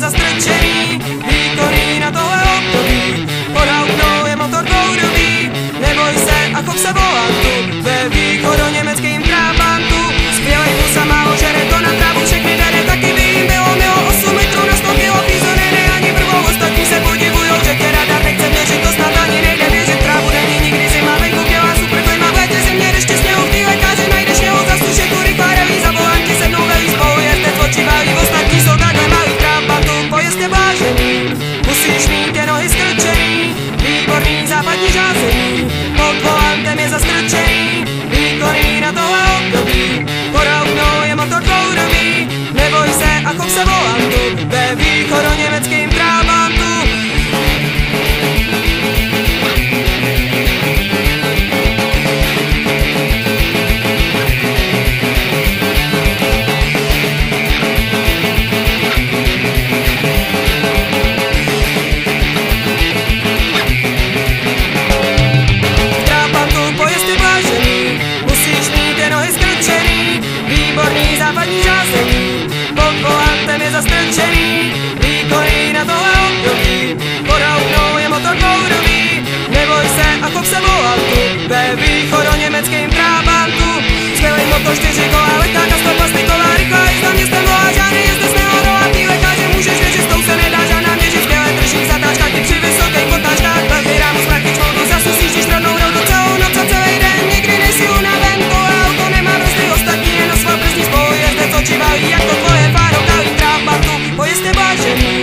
zastrčený, výkonný na tohle období. Podal mnou je motor dvourový, neboj se a chov se volantu, ve východoněmeckým Trabantu. Skvělej kus a málo žere, to na trávu všechny dane, taky by jim bylo milo 8 litrů na 100 kilo, pízo ne ani vrvou, ostatní se podivujou, že tě radar nechce měřit, to snad ani nejde věřit. Trávu není nikdy zima, venku dělá super klima, v létě zimě, deště sněhu, v té lékáře najdeš něho, zase tu rychlá reví, za volanti sednou velí, spolu jezdec oči baví, ostatní jsou takhle malý. Trabantu pojezd je blážený, musíš mít je nohy skrčený, výborný západní řázení, pod volantem je zastrčený, výkonný na tohle období. Podal mnou je motor dvourový, neboj se a chov se volantu, ve východoněmeckým Trabantu. Výborný západní řázení, pod volantem je zastrčený, výkonný na tohle období. Podal mnou je motor dvourový, neboj se a chov se volantu, ve východoněmeckým Trabantu. Skvělej motor 4 kola, lehká kasto plastiková, rychlá jízda městem volá, žádný jezdec nehodolá, tý lekáře můžeš věřit, s tou se nedá žádná měřit. Skvělé drží zatáčka, ty při vysokých potážkách, velký rámus, mraky čmoutu, zase sjíždíš rodnou roudu celou noc a celý den, nikdy nejsi unaven, tohle auto nemá brzdy, ostatní jen osval brzdí, spolu jezdec oči baví, jak to tvoje fáro kalí. Trabantu pojezd je blážený,